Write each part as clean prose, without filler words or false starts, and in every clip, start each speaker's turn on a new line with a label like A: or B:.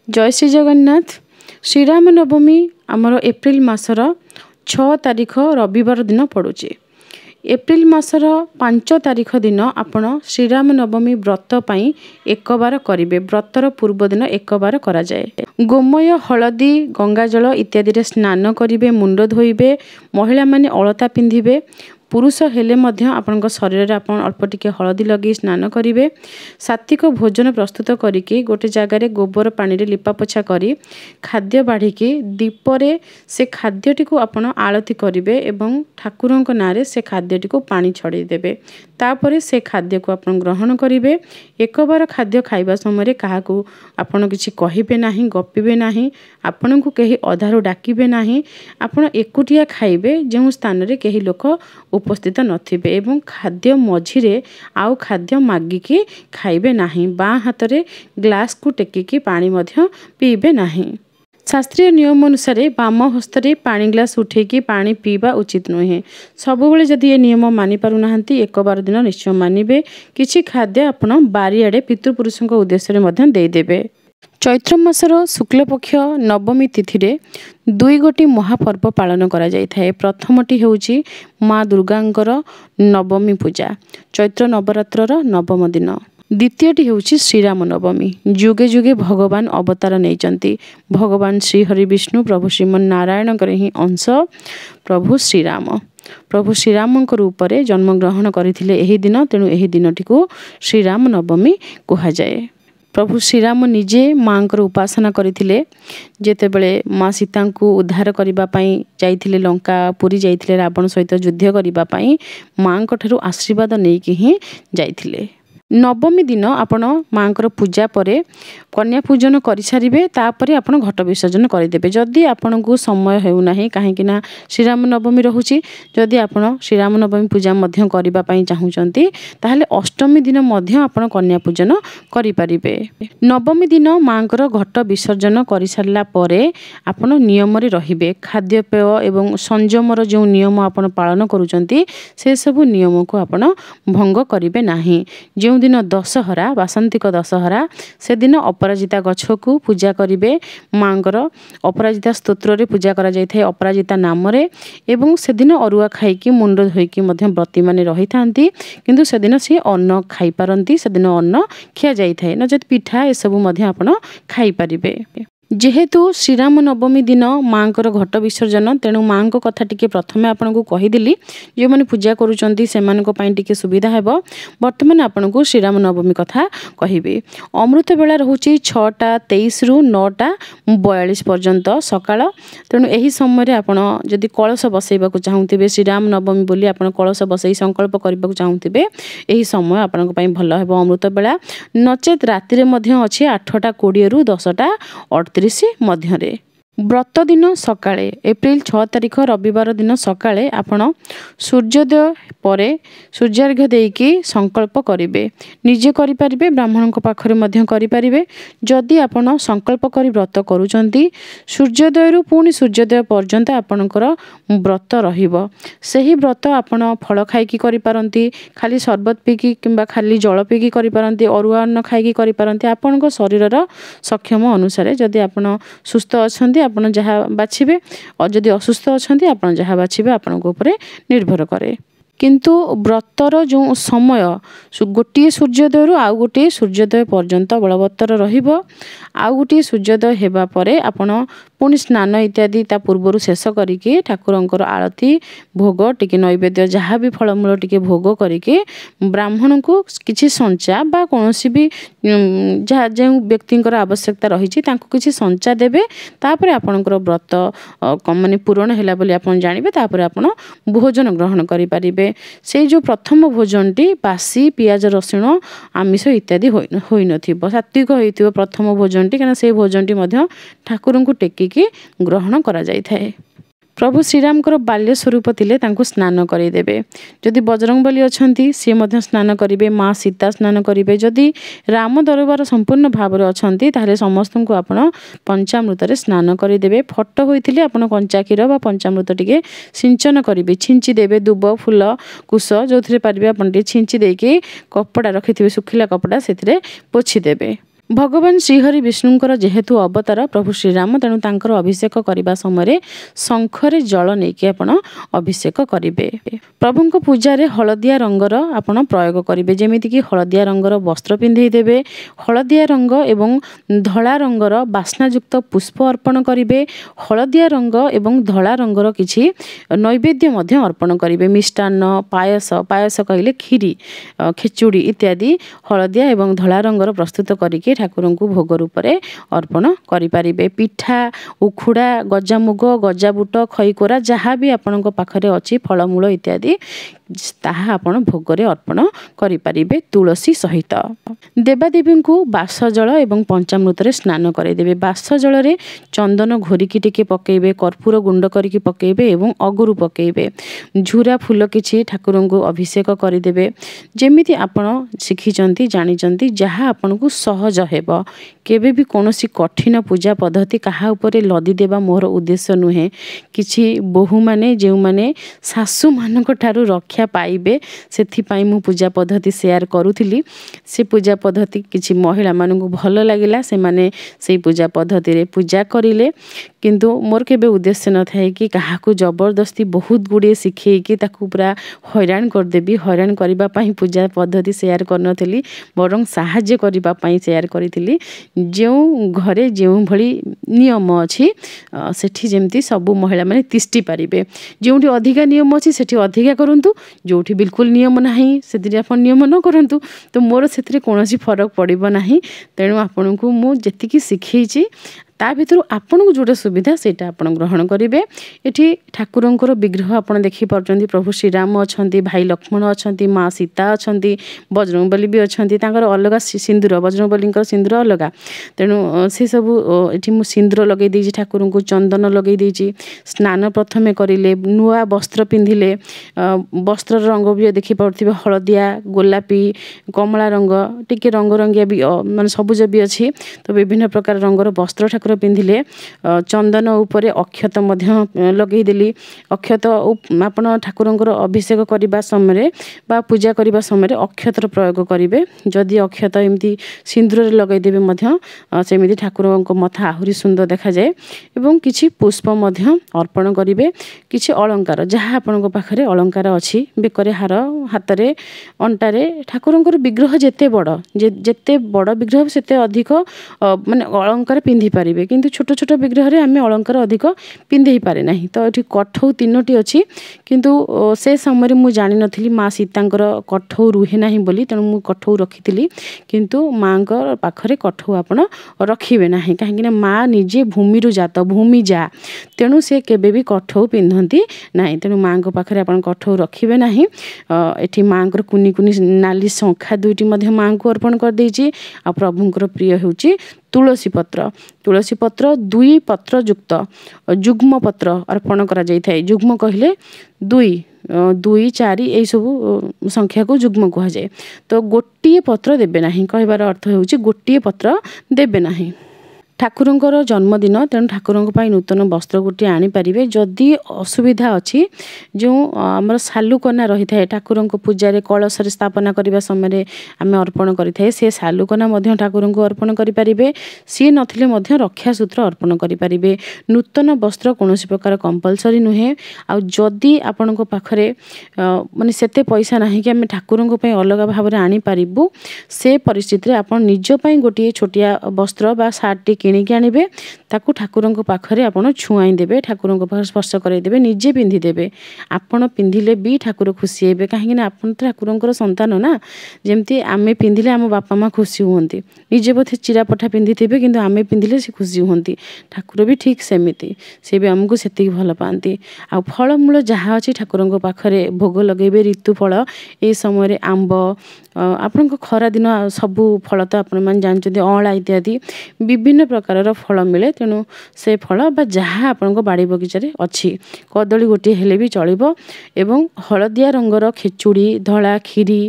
A: जय श्री जगन्नाथ। श्रीराम नवमी आमर एप्रिल मासर 6 तारिख रविवार दिन पड़ुचे। एप्रिल मासर 5 तारिख दिन आपण श्रीराम नवमी व्रत पाई एक बार करेंगे। व्रतर पूर्व दिन एक बार करा जाए। गोमय हलदी गंगाजल इत्यादि स्नान करेंगे, मुंड धोइबे, महिला माने अलता पिंधिबे। पुरुष हेले मध्य आपनका शरीर रे आपण अल्प टिके हलदी लगे स्नान करेंगे। सात्विक भोजन प्रस्तुत करिके गोटे जगार गोबर पानी रे लिपा पोछा करी खाद्य बाढ़िकी दीपरे से खाद्यटी को आपण आलती करेंगे एवं ठाकुरंक नारे से खाद्यटी को पानी छड़े देबे। तापरे से खाद्य को आपण ग्रहण करेंगे। एक बार खाद्य खाइबा समय काहाकू आपण किछि कहिबे नाही, गपिबे नाही, आपण को केही अधारू डाकिबे नाही। आपण एकुटिया खाइबे जो स्थान रे केही लोक उपस्थित नथिबे एवं खाद्य मझिरे आउ खाद्य मागिकी खाइबे नाही। बाँ हाथ रे ग्लास को टेकिकी पानी मध्य पीबे नाही। शास्त्रीय नियम अनुसार बाम हस्तरे पानी ग्लास उठेकी पानी पीवा उचित नुहे। सबुबले जदि ये नियम मानि पारु नाहंती एक बार दिन निश्चय मानिबे। किछि खाद्य आपण बारियाडे पितृपुरुषक उद्देश्य मध्य देई देबे। चैत्र मासर शुक्ल पक्ष नवमी तिथि रे दुई गोटी महापर्व पालन करा जाय थाए। प्रथमटी हेउची माँ दुर्गांकर नवमी पूजा, चैत्र नवरात्रर नवम दिन। द्वितीयटी हेउची श्रीराम नवमी। जुगे जुगे भगवान अवतार नैचंती। भगवान श्री हरि विष्णु प्रभु श्रीमन नारायण ही अंश प्रभु श्रीराम। प्रभु श्रीराम रूप में जन्म ग्रहण करथिले एही दिन, तेणु एही दिनटी को श्रीराम नवमी कहा जाए। प्रभु श्रीराम निजे माँ को उपासना करथिले। जेतेबेले माँ सीता को उद्धार करिबा पई जाइथिले लंका पुरी जाइथिले रावण सहित युद्ध करिबा पई माँ को ठारू आशीर्वाद नेकी ही जाइथिले। नवमी दिन आपण माँ को पूजा परे कन्या पूजन कर सारे तापर आपण घट विसर्जन करदेवे। जदि आपण को समय होना कहीं श्रीराम नवमी रोचे, जदि आपण श्रीराम नवमी पूजा करने चाहूँगी ताहले अष्टमी दिन आपण कन्या पूजन करें। नवमी दिन माँ को घट विसर्जन कर सारा आपण नियम रे खाद्यपेय एवं संयमर जो नियम आपण पालन करुचंती से सबु नियम को आपण भंग करेंगे नहीं। जो दिन दशहरा वासंतिक दशहरा से दिन अपराजिता गछ को पूजा करेंगे। माँ अपराजिता स्तोत्र रे पूजा करा जाय थाए अपराजिता नाम रे। एवं से दिन अरुआ खाइकी मुंड धोइकी व्रती माने रही थांती, किंतु से दिन सी अन्न खाई पारंती। से दिन अन्न खिया जाय थाए, नचेत पिठा ए सबु मध्य आपण खाई पारिबे। जेहेतु श्रीराम नवमी दिन माँ को घट विसर्जन, तेणु माँ को कथा टिके प्रथमे आपन को कहीदेली। जो मैंने पूजा करुचंती सेमानक पई टिके सुविधा हेबो। वर्तमान आपन को श्रीराम नवमी कथा कहिबे। अमृत बेला रहुची 6:23 रु 9:42 पर्यंत सकाळ। तेणु एही समय रे आपन जदि कलश बसैबाकू चाहूतिबे, श्रीराम नवमी बोली आपन कलश बसै संकल्प करबाकू चाहूतिबे, एही समय आपन को पई भलो हेबो अमृत बेला। नचेत राति रे मध्य अछि 8:20 रु 10:38 मध्य। व्रत दिन सकाळे एप्रिल 6 तारिख रविवार दिन सकाळे आपण सूर्योदय परे सूर्यार्घ्य देकी संकल्प करेंगे। निजे करि परिबे, ब्राह्मण को पाखरे मध्य करि परिबे। जदि आपण संकल्प करि व्रत करूचंती सूर्योदय रु पुणी सूर्योदय पर्यंत आपणकर व्रत रहिबो। सही व्रत आपण फल खाइकी करि पारंती, खाली शरबत पीकी किंबा खाली जल पीकी करि पारंती, अरुआ अन्न खाइकी करि पारंती। आपणक शरीरर सक्षम अनुसार जदि आपण सुस्थ अछंती आपण जहाँ बाछिबे, और जदि असुस्थ अछंती आपण जहाँ बाछिबे आपणक उपरे निर्भर करे। किंतु व्रतर जो समय गोटे सूर्योदय रु आउ गोटे सूर्योदय पर्यंत बलवत्तर रहिबो। आउ गोटे सूर्योदय हेबा परे आपण पुणी स्नान इत्यादि ता पूर्वर शेष करिके ठाकुरंकर आरती भोग टिके नैवेद्य जहाँ भी फलमूल टिके भोग करिके ब्राह्मण को किछि संचा बा कोनोसी भी जहाँ जो व्यक्तिंकर आवश्यकता रही तांको किछि संचा देबे। तापर आपणकर व्रत माने पूर्ण हैला बोली आपण जानिबे। तापर आपण भोजन ग्रहण करि परिबे। से जो प्रथम भोजनटी बासी पियाज रसुण आमिष इत्यादि होई नथिबो, सात्विक होइथिबो प्रथम भोजनटी, कारण से भोजनटी मध्य ठाकुरंकु टेकिकी ग्रहण करा जाय थाए। प्रभु श्रीराम बाल्य स्वरूप थिले तांको स्नान करदेवे। जदि बजरंगबली अछंती सी मध्य स्नान करेंगे, माँ सीता स्नान करेंगे। जदि राम दरबार संपूर्ण भाव में अछंती ताहले समस्त को आपण पंचामृत रे स्नान करदेवे। फट होइथिले आपण कंचा क्षीर बा पंचामृत टिके सिंचन करेंगे, छिंची देवे। दुब फूल कुश जो पारे आपण टिके छिंची देके कपड़ा रखिथिबे सुखिला कपड़ा सेथिरे पोछि देबे। भगवान श्रीहरि विष्णुंकर जेहेतु अवतार प्रभु श्रीराम तेणु तांकर अभिषेक करने समय शंखरे जल नहीं आपण अभिषेक करेंगे। प्रभु को पूजा रे हलदिया रंगर आपण प्रयोग करेंगे जमीक हलदिया रंगर वस्त्र पिंधे देवे हलदिया रंग एवं धला रंगर बास्नायुक्त पुष्प अर्पण करेंगे हलदिया रंग एवं धला रंगर किछि नैवेद्य मध्य अर्पण करेंगे मिष्टान्न पायस पायस कहले खीरी खिचुड़ी इत्यादि हलदिया एवं धला रंगर प्रस्तुत करके ठाकुर को भोग रूप में अर्पण करें पिठा उखुड़ा गजामुग गजाबुट खईकोरा जहाँ भी आपण पाखरे अच्छी फलमूल इत्यादि ताहा आपण भोगरे अर्पण करें तुलसी सहित। देवादेवी को बासजल एवं पंचामृत स्नान कराइदेवे बासजल रे चंदन घोरिकी टिके पकेबे कर्पूर गुंड करके पकेबे एवं अगुरु पकेबे झुरा फूल किछि ठाकुर को अभिषेक करदेवे जेमिति आपण शिखिचंती जानिचंती जहाँ आपण को सहज हेबो केबे भी कोनोसी कठिन पूजा पद्धति कहा उपरे लदी देबा मोर उद्देश्य नुहे किछि बहु माने जेउ माने सासु मानक ठारू रक्षा पाइबे सेथिपाई मु पूजा पद्धति शेयर करूथिली से पूजा पद्धति किछि महिला मानकु भल लागिला से माने से पूजा पद्धति रे पूजा करिले किंतु मोर केबे उद्देश्य न थाए कि काहाकू जबरदस्ती बहुत गुड़े शिखे कि ताकू पूरा हैरान कर देबी हैरान करबा पई पूजा पद्धति शेयर करनथली बरং साहाय्य करबा पई शेयर करिथिली जेउ घरे जेउ भली नियम अछि सेठी जेमती सब महिला माने तिष्टि पारिबे जेउठी अधिका नियम अछि सेठी अधिका करंतु जोठी बिल्कुल नियम नाही सेति आपण नियम न करंतु तो मोर सेतिरे कोनोसी फरक पड़िबो नाही तेणु आपनकू मु जेतिकी सिखैछि ता भितर आपन को जोटा सुविधा सेटा आपण ग्रहण करेंगे। एठी ठाकुरंकर विग्रह आपण देखि पारछंती प्रभु श्रीराम अछंती भाई लक्ष्मण अछंती माँ सीता अछंती बजरंगबली भी अछंती तांकर अलग सिंदूर बजरंगबलींकर सिंदूर अलग तेणु से सब एठी मु सिंदूर लगे देछि ठाकुर को चंदन लगे देछि स्नान प्रथमे करिले नुआ वस्त्र पिंधिले वस्त्र रंग भी देखि पारथिबे हलदिया गोलापी कमला रंग टिके रंग रंगिया भी माने सबुज भी अछि तो विभिन्न प्रकार रंगर वस्त्र ठाकुर पिंधिले चंदन उपरे अक्षत मध्य लगेई देली अक्षत आपण ठाकुरंकर अभिषेक करबा समय बा पूजा करबा समय अक्षतर प्रयोग करिवे जदि अक्षत एमती सिंदूर लगेई देबे मध्य सेमिति ठाकुरंक मथा आहुरी सुंदर देखा जाए एवं किछि पुष्प मध्य अर्पण करिवे किछि अलंकार जहाँ आपनक पाखरे अलंकार अछि बेकरे हार हातरे अंटारे ठाकुरंकर विग्रह जेते बड़ विग्रह सेते अधिक माने अलंकार पिंधि पारिबे किंतु छोट छोट विग्रह रे आमे अलंकार अधिक पिंधे पारे नाही तो एठी कठौ तीनोटी अछि किंतु से समय मु जानि नथिली माँ सीतांकर कठौ रुहे नाही बोली तेणु मु कठौ रखिथिली किंतु माँकर पाखरे कठौ आपण रखिबे नाही काहेकि ना माँ निजे भूमि रु जात भूमि जा तेणु से केबे भी कठौ पिंधंती नाही तेणु माँक पाखरे आपण कठौ रखिबे नाही। एठी माँकर कुनी कुनी नाली शंखा दुईटी मध्ये माँ को अर्पण कर देछि आ प्रभुंकर प्रिय हेउची तुलसी पत्र दुई पत्र युक्त जुग्म पत्र अर्पण करा जाय थाए जुग्म कहले दुई चारि ए सब संख्या को जुग्म कहा जाए तो गोटिए पत्र देबे नाही कहबार अर्थ हेउची गोटिए पत्र देबे नाही। ठाकुरंकर जन्मदिन तेणु ठाकुरंक पई नूतन वस्त्र गोटे आनी पारिबे जदि असुविधा अछि जो हमर सालुकना रही थाए ठाकुरंक पूजा रे कलश रे स्थापना करबा समय आमे अर्पण करि थाए से सालुकना मध्य ठाकुरंक अर्पण करि पारिबे सी नथिले मध्य रक्षा सूत्र अर्पण करि पारिबे नूतन वस्त्र कोनोसी प्रकार कंपलसरी नुहे आ जदि आपनक पाखरे माने सेते पैसा नाही कि आमे ठाकुरंक पई अलग भाव रे आनी पारिबु से परिस्थिति रे आपन निज पई गोटे छोटिया वस्त्र बा सार्ट किणिकी आनिबे ताकू ठाकुरंक पाखरे आपण छुआई देबे ठाकुरंक पाखरे स्पर्श कराई देबे निजे पिंधि देबे आपण पिंधिले भी ठाकुर खुशी हेबे काहेकि ना आपण ठाकुरंकर संतान ना जेमती आमे पिंधिले आम बापा माँ खुशी हुंती निजे बोथे चिरापठा पिंधिथिबे किंतु आमे पिंधिले से खुशी हुंती ठाकुर भी ठीक सेमिति से भी हमको सेति भल पांती आ फलमूल जहाँ अछि ठाकुरंक पाखरे भोग लगेबे ऋतु फल ए समय रे आंब आपनक खरा दिन सबु फल तो आपण मान जानचोदी अळा इत्यादि विभिन्न प्रकार फल मिले तेणु से फल बा जहाँ आपन बाड़ी बगीचा रे अच्छी कदली गोटे हेले भी चलिबो एवं हलदिया रंगर खिचुड़ी धला खीरी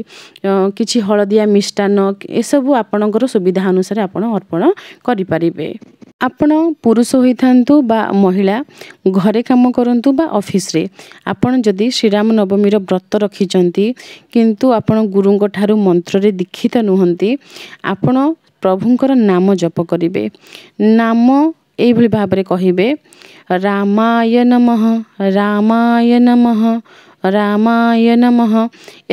A: किछि हलदिया मिष्टान्न ए सब आपनकर सुविधा अनुसार आपण अर्पण करि परिबे। ଆପଣ ପୁରୁଷ ହୋଇଥାନ୍ତୁ ବା ମହିଳା, ଘରେ କାମ କରନ୍ତୁ ବା ଅଫିସରେ, ଆପଣ ଯଦି ଶ୍ରୀରାମ ନବମୀର ବ୍ରତ ରଖିଛନ୍ତି କିନ୍ତୁ ଆପଣ ଗୁରୁଙ୍କ ଠାରୁ ମନ୍ତ୍ରରେ ଦୀକ୍ଷିତ ନୁହନ୍ତି, ଆପଣ ପ୍ରଭୁଙ୍କର ନାମ ଜପ କରିବେ। ନାମ ଏଇଭଳି ଭାବରେ କହିବେ, ରାମାୟ ନମଃ, ରାମାୟ ନମଃ, ରାମାୟ ନମଃ,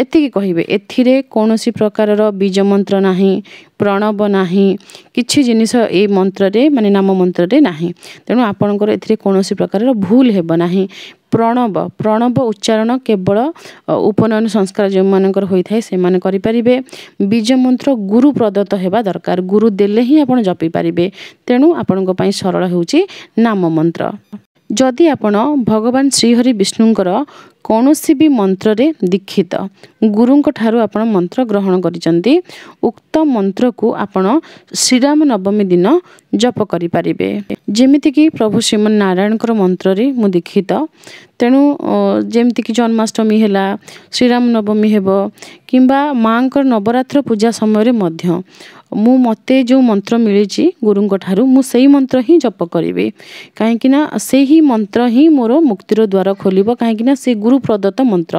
A: ଏତିକି କହିବେ। ଏଥିରେ କୌଣସି ପ୍ରକାରର ବୀଜ ମନ୍ତ୍ର ନାହିଁ, ପ୍ରଣବ ନାହିଁ, କିଛି ଜିନିଷ ଏ ମନ୍ତ୍ରରେ ମାନେ ନାମ ମନ୍ତ୍ରରେ ନାହିଁ। ତେଣୁ ଆପଣଙ୍କର ଏଥିରେ କୌଣସି ପ୍ରକାରର ଭୁଲ ହେବ ନାହିଁ। ପ୍ରଣବ ଉଚ୍ଚାରଣ କେବଳ ଉପନୟନ ସଂସ୍କାର ଯେଉଁମାନଙ୍କର ହୋଇଥାଏ ସେମାନେ କରିପାରିବେ। ବୀଜ ମନ୍ତ୍ର ଗୁରୁ ପ୍ରଦତ୍ତ ହେବା ଦରକାର, ଗୁରୁ ଦେଲେ ହିଁ ଆପଣ ଜପି ପାରିବେ। ତେଣୁ ଆପଣଙ୍କ ପାଇଁ ସରଳ ହେଉଛି ନାମ ମନ୍ତ୍ର। ଯଦି ଆପଣ ଭଗବାନ ଶ୍ରୀହରି ବିଷ୍ଣୁଙ୍କର କୌଣସି ବି ମନ୍ତ୍ରରେ ଦୀକ୍ଷିତ, ଗୁରୁଙ୍କ ଠାରୁ ଆପଣ ମନ୍ତ୍ର ଗ୍ରହଣ କରିଛନ୍ତି, ଉକ୍ତ ମନ୍ତ୍ରକୁ ଆପଣ ଶ୍ରୀରାମ ନବମୀ ଦିନ ଜପ କରିପାରିବେ। ଯେମିତିକି ପ୍ରଭୁ ଶ୍ରୀମନ୍ ନାରାୟଣଙ୍କର ମନ୍ତ୍ରରେ ମୁଁ ଦୀକ୍ଷିତ, ତେଣୁ ଯେମିତିକି ଜନ୍ମାଷ୍ଟମୀ ହେଲା, ଶ୍ରୀରାମ ନବମୀ ହେବ କିମ୍ବା ମାଙ୍କର ନବରାତ୍ର ପୂଜା ସମୟରେ ମଧ୍ୟ ମୋତେ ଯେଉଁ ମନ୍ତ୍ର ମିଳିଛି ଗୁରୁଙ୍କ ଠାରୁ, ମୁଁ ସେଇ ମନ୍ତ୍ର ହିଁ ଜପ କରିବି। କାହିଁକିନା ସେହି ମନ୍ତ୍ର ହିଁ ମୋର ମୁକ୍ତିର ଦ୍ୱାର ଖୋଲିବ, କାହିଁକିନା ସେ ଗୁରୁ ପ୍ରଦତ୍ତ ମନ୍ତ୍ର।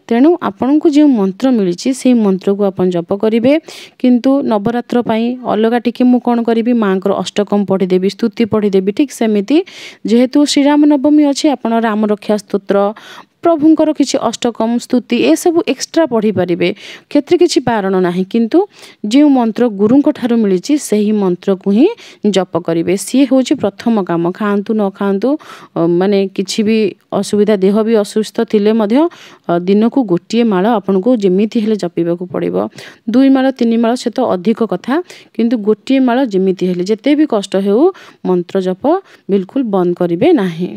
A: ତେଣୁ ଆପଣଙ୍କୁ ଯେଉଁ ମନ୍ତ୍ର ମିଳିଛି ସେଇ ମନ୍ତ୍ରକୁ ଆପଣ ଜପ କରିବେ। କିନ୍ତୁ ନବରାତ୍ର ପାଇଁ ଅଲଗା ଟିକେ ମୁଁ କ'ଣ କରିବି, ମାଙ୍କର ଅଷ୍ଟକମ୍ ପଢ଼ିଦେବି, ସ୍ତୁତି ପଢ଼ିଦେବି। ଠିକ୍ ସେମିତି ଯେହେତୁ ଶ୍ରୀରାମ ନବମୀ ଅଛି, ଆପଣ ରାମ ରକ୍ଷା ସ୍ତୋତ୍ର, ପ୍ରଭୁଙ୍କର କିଛି ଅଷ୍ଟକମ୍, ସ୍ତୁତି ଏସବୁ ଏକ୍ସଟ୍ରା ପଢ଼ିପାରିବେ, ସେଥିରେ କିଛି ବାରଣ ନାହିଁ। କିନ୍ତୁ ଯେଉଁ ମନ୍ତ୍ର ଗୁରୁଙ୍କ ଠାରୁ ମିଳିଛି ସେହି ମନ୍ତ୍ରକୁ ହିଁ ଜପ କରିବେ। ସିଏ ହେଉଛି ପ୍ରଥମ କାମ। ଖାଆନ୍ତୁ ନ ଖାଆନ୍ତୁ, ମାନେ କିଛି ବି ଅସୁବିଧା, ଦେହ ବି ଅସୁସ୍ଥ ଥିଲେ ମଧ୍ୟ ଦିନକୁ ଗୋଟିଏ ମାଳ ଆପଣଙ୍କୁ ଯେମିତି ହେଲେ ଜପିବାକୁ ପଡ଼ିବ। 2 ମାଳ 3 ମାଳ ସେ ତ ଅଧିକ କଥା, କିନ୍ତୁ ଗୋଟିଏ ମାଳ ଯେମିତି ହେଲେ, ଯେତେ ବି କଷ୍ଟ ହେଉ ମନ୍ତ୍ର ଜପ ବିଲକୁଲ ବନ୍ଦ କରିବେ ନାହିଁ।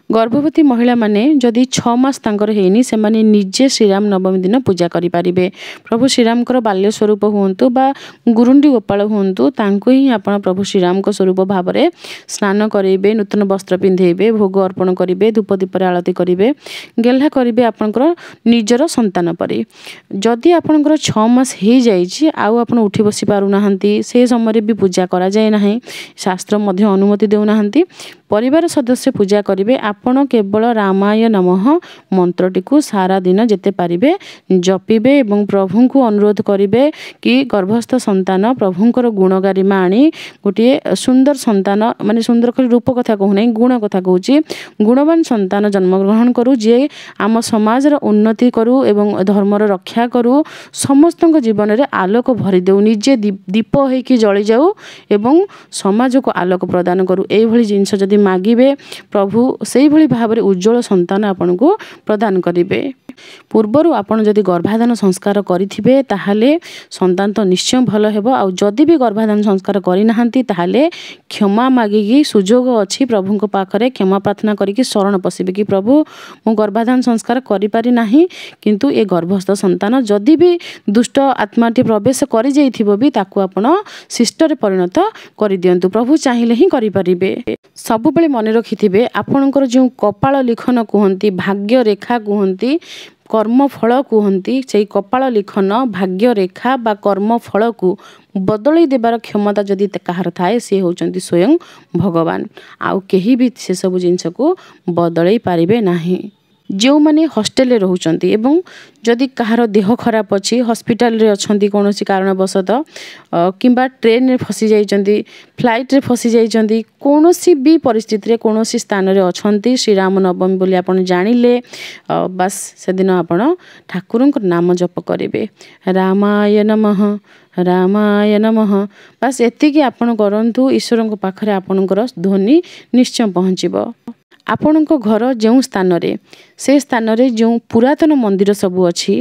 A: ଗର୍ଭବତୀ ମହିଳାମାନେ ଯଦି 6 ମାସ ତାଙ୍କର ହେଇନି, ସେମାନେ ନିଜେ ଶ୍ରୀରାମ ନବମୀ ଦିନ ପୂଜା କରିପାରିବେ। ପ୍ରଭୁ ଶ୍ରୀରାମଙ୍କର ବାଲ୍ୟ ସ୍ୱରୂପ ହୁଅନ୍ତୁ ବା ଗୁରୁଣ୍ଡି ଗୋପାଳ ହୁଅନ୍ତୁ, ତାଙ୍କୁ ହିଁ ଆପଣ ପ୍ରଭୁ ଶ୍ରୀରାମଙ୍କ ସ୍ୱରୂପ ଭାବରେ ସ୍ନାନ କରାଇବେ, ନୂତନ ବସ୍ତ୍ର ପିନ୍ଧେଇବେ, ଭୋଗ ଅର୍ପଣ କରିବେ, ଧୂପ ଦୀପରେ ଆଳତି କରିବେ, ଗେହ୍ଲା କରିବେ ଆପଣଙ୍କର ନିଜର ସନ୍ତାନ ପରି। ଯଦି ଆପଣଙ୍କର 6 ମାସ ହେଇଯାଇଛି ଆଉ ଆପଣ ଉଠି ବସି ପାରୁନାହାନ୍ତି, ସେ ସମୟରେ ବି ପୂଜା କରାଯାଏ ନାହିଁ, ଶାସ୍ତ୍ର ମଧ୍ୟ ଅନୁମତି ଦେଉନାହାନ୍ତି, ପରିବାର ସଦସ୍ୟ ପୂଜା କରିବେ। ଆପଣ କେବଳ ରାମାୟ ନମଃ ମନ୍ତ୍ରଟିକୁ ସାରା ଦିନ ଯେତେ ପାରିବେ ଜପିବେ ଏବଂ ପ୍ରଭୁଙ୍କୁ ଅନୁରୋଧ କରିବେ କି ଗର୍ଭସ୍ଥ ସନ୍ତାନ ପ୍ରଭୁଙ୍କର ଗୁଣ ଗାରିମା ଆଣି ଗୋଟିଏ ସୁନ୍ଦର ସନ୍ତାନ, ମାନେ ସୁନ୍ଦର କରି ରୂପ କଥା କହୁନାହିଁ, ଗୁଣ କଥା କହୁଛି, ଗୁଣବାନ ସନ୍ତାନ ଜନ୍ମଗ୍ରହଣ କରୁ, ଯିଏ ଆମ ସମାଜର ଉନ୍ନତି କରୁ ଏବଂ ଧର୍ମର ରକ୍ଷା କରୁ, ସମସ୍ତଙ୍କ ଜୀବନରେ ଆଲୋକ ଭରିଦେଉ, ନିଜେ ଦୀପ ହେଇକି ଜଳିଯାଉ ଏବଂ ସମାଜକୁ ଆଲୋକ ପ୍ରଦାନ କରୁ। ଏଇଭଳି ଜିନିଷ ଯଦି ମାଗିବେ, ପ୍ରଭୁ ସେଇଭଳି ଭାବରେ ଉଜ୍ଜ୍ୱଳ ସନ୍ତାନ ଆପଣଙ୍କୁ ପ୍ରଦାନ କରିବେ। ପୂର୍ବରୁ ଆପଣ ଯଦି ଗର୍ଭାଧାନ ସଂସ୍କାର କରିଥିବେ ତାହେଲେ ସନ୍ତାନ ତ ନିଶ୍ଚୟ ଭଲ ହେବ। ଆଉ ଯଦି ବି ଗର୍ଭାଧାନ ସଂସ୍କାର କରିନାହାନ୍ତି ତାହେଲେ କ୍ଷମା ମାଗିକି, ସୁଯୋଗ ଅଛି ପ୍ରଭୁଙ୍କ ପାଖରେ କ୍ଷମା ପ୍ରାର୍ଥନା କରିକି ଶରଣ ପଶିବେ କି ପ୍ରଭୁ ମୁଁ ଗର୍ଭାଧାନ ସଂସ୍କାର କରିପାରି ନାହିଁ, କିନ୍ତୁ ଏ ଗର୍ଭସ୍ଥ ସନ୍ତାନ ଯଦି ବି ଦୁଷ୍ଟ ଆତ୍ମାଟି ପ୍ରବେଶ କରିଯାଇଥିବ ବି ତାକୁ ଆପଣ ଶିଷ୍ଟରେ ପରିଣତ କରିଦିଅନ୍ତୁ। ପ୍ରଭୁ ଚାହିଁଲେ ହିଁ କରିପାରିବେ। ସବୁବେଳେ ମନେ ରଖିଥିବେ, ଆପଣଙ୍କର ଯେଉଁ କପାଳ ଲିଖନ କୁହନ୍ତି, ଭାଗ୍ୟ ରେଖା କୁହନ୍ତି, କର୍ମଫଳ କୁହନ୍ତି, ସେଇ କପାଳ ଲିଖନ, ଭାଗ୍ୟ ରେଖା ବା କର୍ମଫଳକୁ ବଦଳେଇ ଦେବାର କ୍ଷମତା ଯଦି କାହାର ଥାଏ, ସେ ହେଉଛନ୍ତି ସ୍ୱୟଂ ଭଗବାନ। ଆଉ କେହି ବି ସେସବୁ ଜିନିଷକୁ ବଦଳେଇ ପାରିବେ ନାହିଁ। ଯେଉଁମାନେ ହଷ୍ଟେଲରେ ରହୁଛନ୍ତି ଏବଂ ଯଦି କାହାର ଦେହ ଖରାପ ଅଛି, ହସ୍ପିଟାଲରେ ଅଛନ୍ତି କୌଣସି କାରଣବଶତଃ, କିମ୍ବା ଟ୍ରେନରେ ଫସି ଯାଇଛନ୍ତି, ଫ୍ଲାଇଟ୍ରେ ଫସି ଯାଇଛନ୍ତି, କୌଣସି ବି ପରିସ୍ଥିତିରେ କୌଣସି ସ୍ଥାନରେ ଅଛନ୍ତି, ଶ୍ରୀରାମ ନବମୀ ବୋଲି ଆପଣ ଜାଣିଲେ, ବାସ୍ ସେଦିନ ଆପଣ ଠାକୁରଙ୍କ ନାମ ଜପ କରିବେ, ରାମାୟ ନମଃ, ରାମାୟ ନମଃ। ବାସ୍ ଏତିକି ଆପଣ କରନ୍ତୁ, ଈଶ୍ୱରଙ୍କ ପାଖରେ ଆପଣଙ୍କର ଧ୍ୱନି ନିଶ୍ଚୟ ପହଞ୍ଚିବ। ଆପଣଙ୍କ ଘର ଯେଉଁ ସ୍ଥାନରେ, ସେ ସ୍ଥାନରେ ଯେଉଁ ପୁରାତନ ମନ୍ଦିର ସବୁ ଅଛି,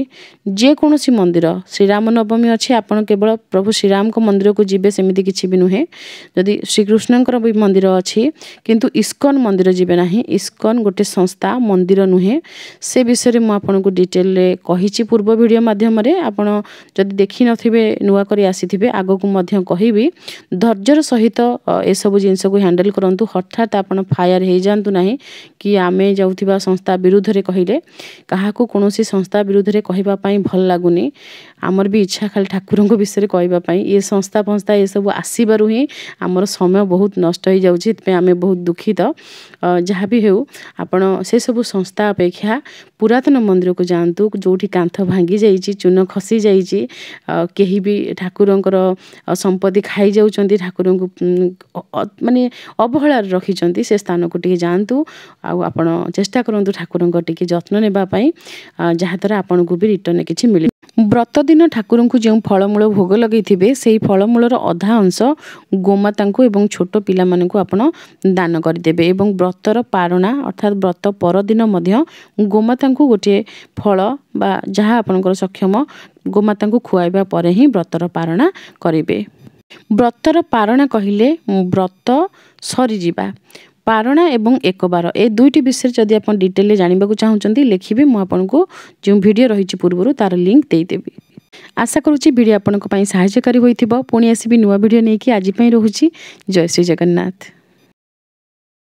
A: ଯେକୌଣସି ମନ୍ଦିର, ଶ୍ରୀରାମ ନବମୀ ଅଛି, ଆପଣ କେବଳ ପ୍ରଭୁ ଶ୍ରୀରାମଙ୍କ ମନ୍ଦିରକୁ ଯିବେ ସେମିତି କିଛି ବି ନୁହେଁ। ଯଦି ଶ୍ରୀକୃଷ୍ଣଙ୍କର ବି ମନ୍ଦିର ଅଛି, କିନ୍ତୁ ଇସ୍କନ ମନ୍ଦିର ଯିବେ ନାହିଁ। ଇସ୍କନ ଗୋଟେ ସଂସ୍ଥା, ମନ୍ଦିର ନୁହେଁ। ସେ ବିଷୟରେ ମୁଁ ଆପଣଙ୍କୁ ଡିଟେଲରେ କହିଛି ପୂର୍ବ ଭିଡ଼ିଓ ମାଧ୍ୟମରେ। ଆପଣ ଯଦି ଦେଖିନଥିବେ, ନୂଆ କରି ଆସିଥିବେ, ଆଗକୁ ମଧ୍ୟ କହିବି। ଧୈର୍ଯ୍ୟର ସହିତ ଏସବୁ ଜିନିଷକୁ ହ୍ୟାଣ୍ଡେଲ କରନ୍ତୁ। ହଠାତ୍ ଆପଣ ଫାୟାର ହେଇଯାଆନ୍ତୁ ନାହିଁ। नुहे कि आमे जाउथिबा संस्था विरुद्ध रे कहिले काहाकू कोनोसी संस्था विरुद्ध रे कहिबा पई भल लागुनी आमर भी इच्छा खाली ठाकुरन को विषय कहबा पई ये संस्था ये सब आसीबारु ही आमर समय बहुत नष्ट हो जाउछि पे आमे बहुत दुखित जहाँ भी हेउ आपण से सब संस्था अपेक्षा पुरातन मंदिर को जानतु जोठी कांथ भांगी जाइछि चून खसी जाइछि केही भी ठाकुरंकर संपत्ति खाई जाउछंती ठाकुरन को माने अवहेला रखिछंती से स्थान को टिके जानतु आ आपण चेष्टा करंतु ठाकुरंक टिके जत्न नेबा पई जहाँ द्वारा आपण को भी रिटर्न किछि मिले व्रत दिन ठाकुर को जो फलमूल भोग लगे से फलमूलर अधा अंश गोमाता एवं छोट पिला मानकु आपण दान करदेबे एवं व्रतर पारणा अर्थात व्रत परदिन मध्य गोमाता गोटे फल बा जहाँ आपणकर सक्षम गोमाता खुआइबा परे ही व्रतर पारणा करेंगे। व्रतर पारणा कहले व्रत सरीजिबा पारणा एवं एक बार ए दुईटी विषय जदि आप डिटेल जानवा चाहूँगी लिखिए मुझे जो वीडियो रही पूर्व तार लिंक देदेवी। आशा करुँची वीडियो आपंक सहायकारी होइथिबो पुणी आसीबी नुआ वीडियो नहीं कि आज रोची। जय श्री जगन्नाथ।